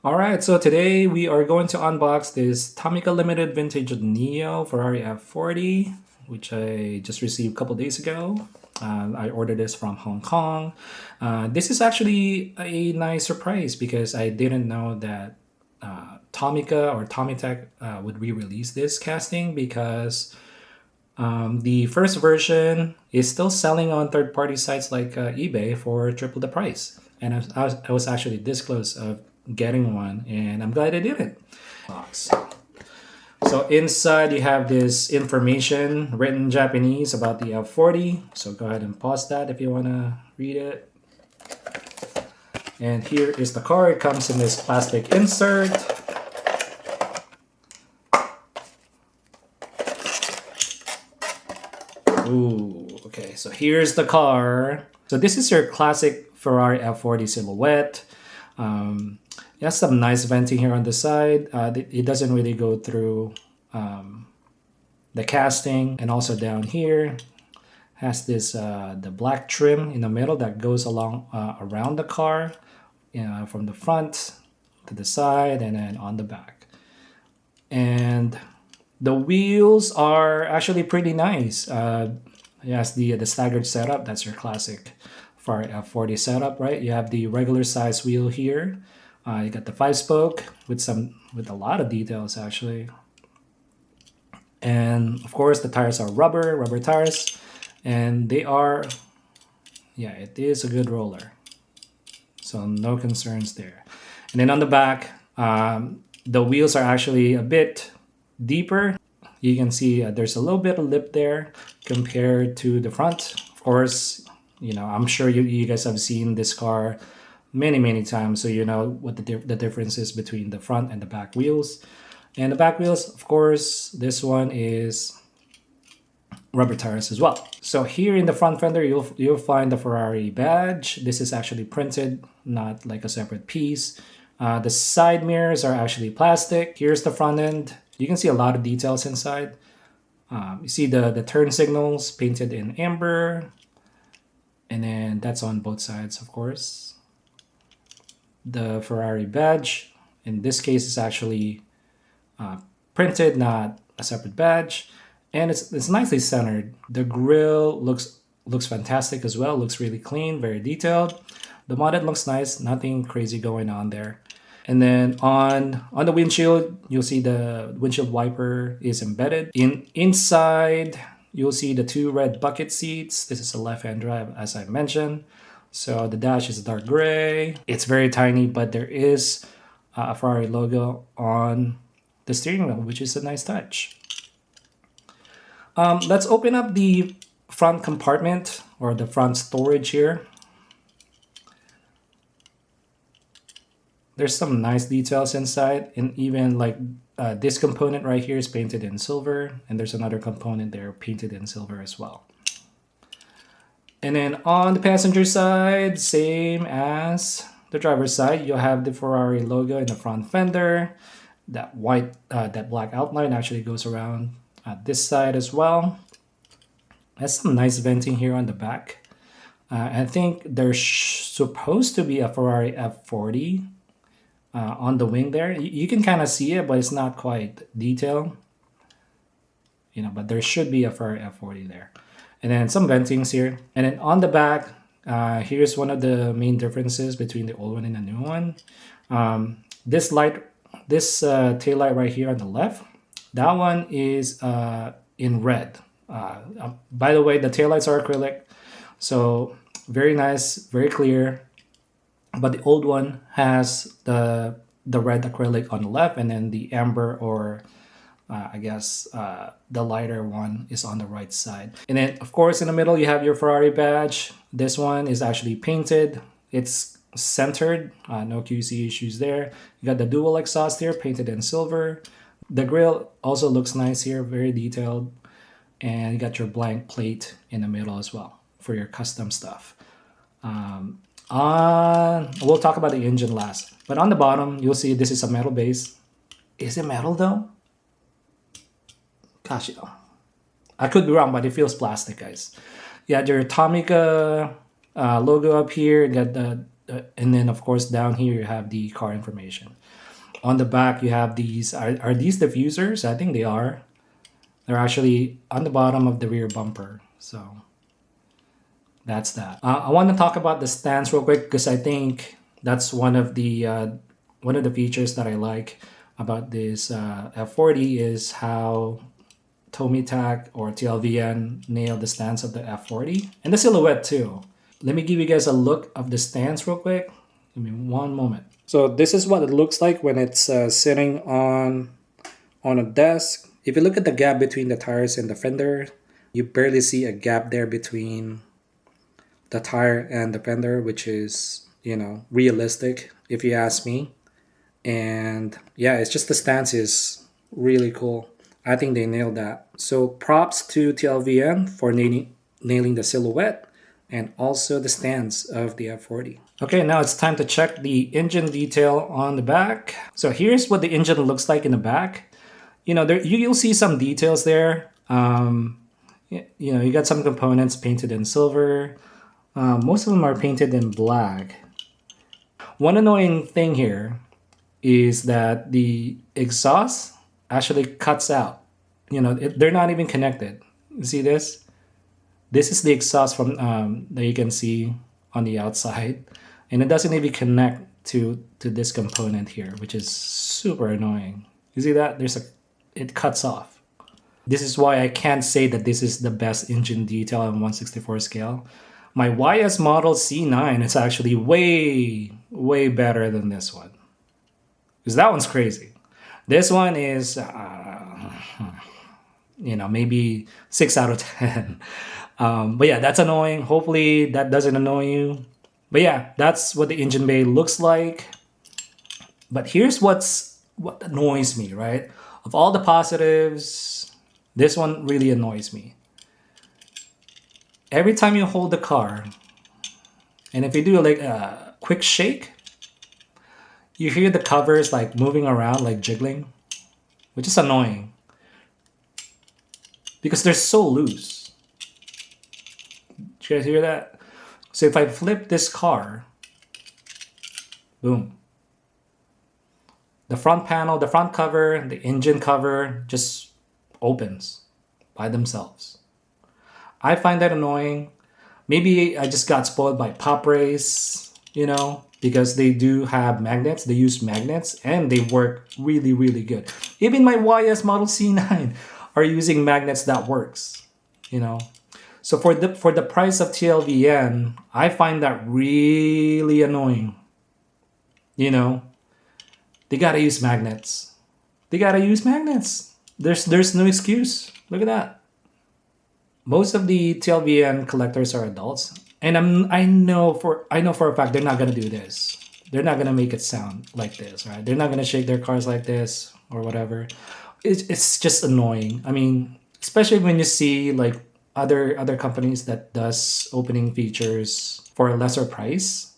Alright, so today we are going to unbox this Tomica Limited Vintage Neo Ferrari F40, which I just received a couple days ago. I ordered this from Hong Kong. This is actually a nice surprise because I didn't know that Tomica or Tomitech would re-release this casting because the first version is still selling on third-party sites like eBay for triple the price. And I was actually this close of getting one, and I'm glad I did it. Box. So inside you have this information written in Japanese about the F40. So go ahead and pause that if you want to read it. And here is the car. It comes in this plastic insert. Ooh, okay, so here's the car. So this is your classic Ferrari F40 silhouette. It has some nice venting here on the side. It doesn't really go through the casting, and also down here has this the black trim in the middle that goes along around the car, from the front to the side and then on the back. And the wheels are actually pretty nice. Yes, the staggered setup. That's your classic Ferrari F40 setup, right? You have the regular size wheel here. You got the 5-spoke with a lot of details actually. And of course the tires are rubber tires, and they are, yeah, it is a good roller. So no concerns there. And then on the back, the wheels are actually a bit deeper. You can see there's a little bit of lip there compared to the front. Of course, I'm sure you guys have seen this car many times, so you know what the difference is between the front and the back wheels. And the back wheels, of course, this one is rubber tires as well. So here in the front fender, you'll find the Ferrari badge. This is actually printed, not like a separate piece. The side mirrors are actually plastic. Here's the front end. You can see a lot of details inside. You see the turn signals painted in amber, and then that's on both sides, of course. The Ferrari badge, in this case, is actually printed, not a separate badge, and it's nicely centered. The grille looks fantastic as well. Looks really clean, very detailed. The modded looks nice, nothing crazy going on there. And then on the windshield, you'll see the windshield wiper is embedded. Inside, you'll see the 2 red bucket seats. This is a left-hand drive, as I mentioned. So the dash is dark gray. It's very tiny, but there is a Ferrari logo on the steering wheel, which is a nice touch. Let's open up the front compartment, or the front storage here. There's some nice details inside, and even like this component right here is painted in silver, and there's another component there painted in silver as well. And then on the passenger side, same as the driver's side, you'll have the Ferrari logo in the front fender. That black outline actually goes around this side as well. Has some nice venting here on the back. I think there's supposed to be a Ferrari F40 on the wing there. You can kind of see it, but it's not quite detailed. But there should be a Ferrari F40 there. And then some ventings here. And then on the back, here's one of the main differences between the old one and the new one. This tail light right here on the left, that one is in red. By the way, the taillights are acrylic, so very nice, very clear. But the old one has the red acrylic on the left, and then the amber, or the lighter one, is on the right side. And then, of course, in the middle, you have your Ferrari badge. This one is actually painted. It's centered. No QC issues there. You got the dual exhaust here, painted in silver. The grille also looks nice here, very detailed. And you got your blank plate in the middle as well for your custom stuff. We'll talk about the engine last. But on the bottom, you'll see this is a metal base. Is it metal though? Gosh, I could be wrong, but it feels plastic, guys. You got your Tomica logo up here. You got and then of course down here you have the car information. On the back you have these. Are these diffusers? I think they are. They're actually on the bottom of the rear bumper. So that's that. I want to talk about the stance real quick because I think that's one of the features that I like about this F40 is how Tomica or TLVN nailed the stance of the F40 and the silhouette too. Let me give you guys a look of the stance real quick. Give me one moment. So this is what it looks like when it's sitting on a desk. If you look at the gap between the tires and the fender, you barely see a gap there between the tire and the fender, which is, realistic if you ask me. And yeah, it's just the stance is really cool. I think they nailed that. So props to TLVN for nailing the silhouette and also the stance of the F40. Okay, now it's time to check the engine detail on the back. So here's what the engine looks like in the back. You'll see some details there. You got some components painted in silver. Most of them are painted in black. One annoying thing here is that the exhaust actually cuts out. They're not even connected. You see this? This is the exhaust from that you can see on the outside, and it doesn't even connect to this component here, which is super annoying. You see that? It cuts off. This is why I can't say that this is the best engine detail on 1/64 scale. My YS model C9 is actually way, way better than this one. Because that one's crazy. This one is, maybe 6 out of 10. But yeah, that's annoying. Hopefully that doesn't annoy you. But yeah, that's what the engine bay looks like. But here's what annoys me, right? Of all the positives, this one really annoys me. Every time you hold the car, and if you do like a quick shake, you hear the covers like moving around, like jiggling, which is annoying because they're so loose. Did you guys hear that? So if I flip this car, boom. The front panel, the front cover, the engine cover just opens by themselves. I find that annoying. Maybe I just got spoiled by Pop Race, because they do have magnets. They use magnets and they work really, really good. Even my YS Model C9 are using magnets that works, So for the price of TLVN, I find that really annoying. They gotta use magnets. There's no excuse. Look at that. Most of the TLVN collectors are adults, and I know for a fact they're not gonna do this. They're not gonna make it sound like this, right? They're not gonna shake their cars like this or whatever. It's just annoying. I mean, especially when you see like other companies that does opening features for a lesser price.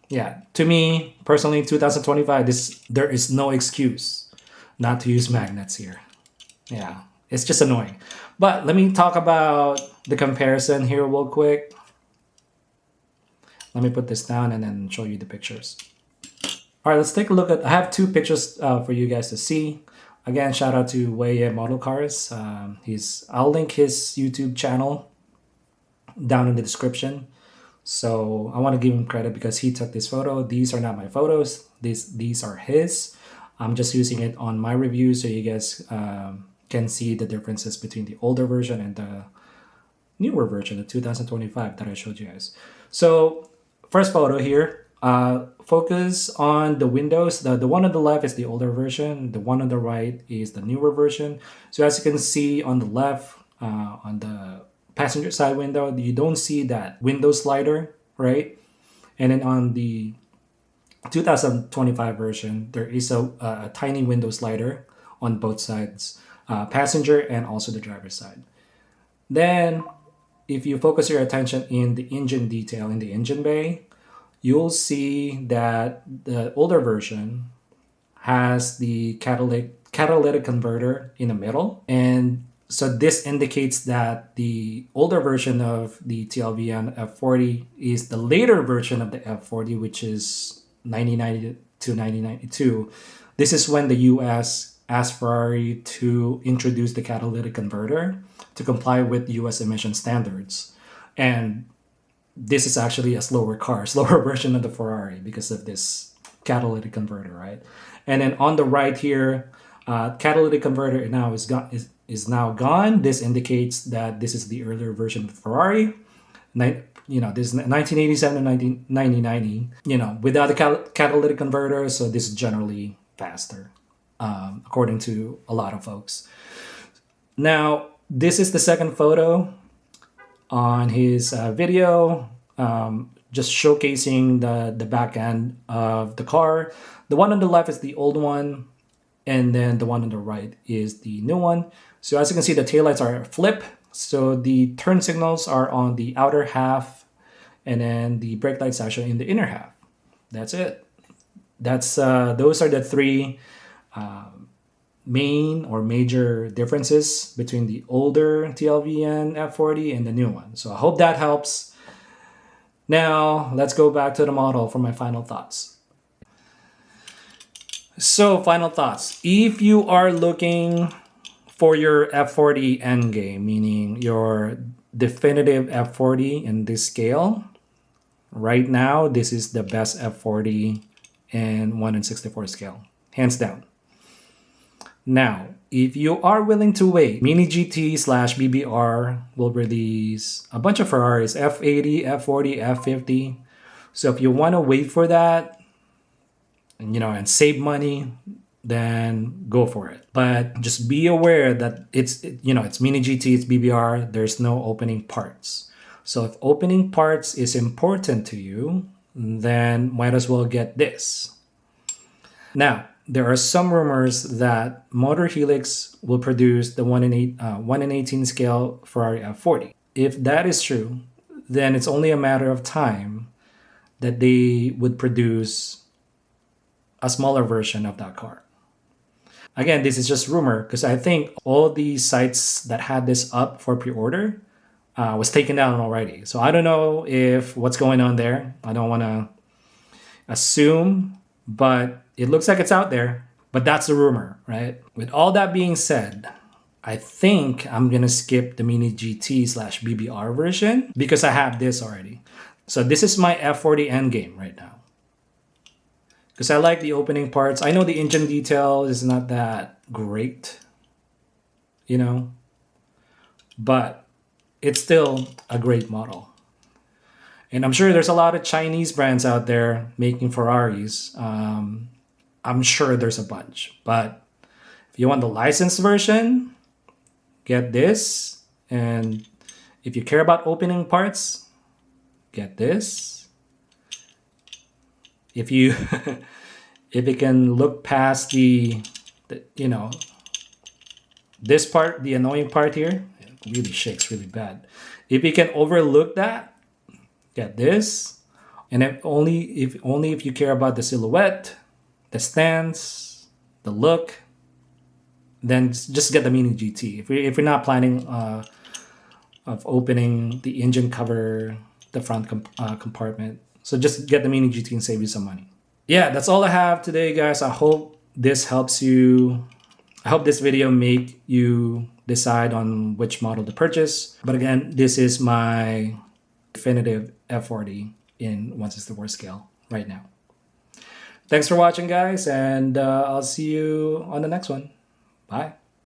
Yeah, to me personally, 2025, there is no excuse not to use magnets here. Yeah, it's just annoying. But let me talk about the comparison here real quick. Let me put this down and then show you the pictures. All right, let's take a look at. I have two pictures for you guys to see. Again, shout out to Weye Model Cars. I'll link his YouTube channel down in the description. So I want to give him credit because he took this photo. These are not my photos. These are his. I'm just using it on my review so you guys can see the differences between the older version and the newer version, the 2025 that I showed you guys. So first photo here, focus on the windows. The one on the left is the older version. The one on the right is the newer version. So as you can see on the left, on the passenger side window, you don't see that window slider, right? And then on the 2025 version, there is a tiny window slider on both sides, passenger and also the driver's side. Then if you focus your attention in the engine detail in the engine bay, you'll see that the older version has the catalytic converter in the middle, and So this indicates that the older version of the TLVN F40 is the later version of the F40, which is 1990 to 1992. This is when the US asked Ferrari to introduce the catalytic converter to comply with US emission standards. And this is actually a slower car, slower version of the Ferrari because of this catalytic converter, right? And then on the right here, catalytic converter now is now gone. This indicates that this is the earlier version of Ferrari. This is 1987 to 1990. Without the catalytic converter, so this is generally faster, according to a lot of folks. Now, this is the second photo on his video, just showcasing the back end of the car. The one on the left is the old one, and then the one on the right is the new one. So as you can see, the taillights are flip. So the turn signals are on the outer half, and then the brake lights actually in the inner half. That's it. Those are the three main or major differences between the older TLVN F40 and the new one. So I hope that helps. Now let's go back to the model for my final thoughts. So final thoughts. If you are looking for your F40 endgame, meaning your definitive F40 in this scale, right now this is the best F40 in 1/64 scale, hands down. Now, if you are willing to wait, Mini GT/BBR will release a bunch of Ferraris, F80, F40, F50. So if you want to wait for that, and save money, then go for it. But just be aware that it's Mini GT, it's BBR, there's no opening parts. So if opening parts is important to you, then might as well get this. Now, there are some rumors that Motor Helix will produce the 1/18 scale Ferrari F40. If that is true, then it's only a matter of time that they would produce a smaller version of that car. Again, this is just rumor because I think all the sites that had this up for pre-order was taken down already. So I don't know if what's going on there. I don't want to assume, but it looks like it's out there. But that's the rumor, right? With all that being said, I think I'm going to skip the Mini GT/BBR version because I have this already. So this is my F40 endgame right now. Because I like the opening parts. I know the engine detail is not that great, but it's still a great model. And I'm sure there's a lot of Chinese brands out there making Ferraris. I'm sure there's a bunch. But if you want the licensed version, get this. And if you care about opening parts, get this. If you if it can look past the this part, the annoying part here, it really shakes really bad. If you can overlook that, get this. And if you care about the silhouette, the stance, the look, then just get the Mini GT. If you're not planning of opening the engine cover, the front compartment, so just get the Mini GT and save you some money. Yeah, that's all I have today, guys. I hope this helps you. I hope this video make you decide on which model to purchase. But again, this is my definitive F40 in 1/64 scale right now. Thanks for watching, guys, and I'll see you on the next one. Bye.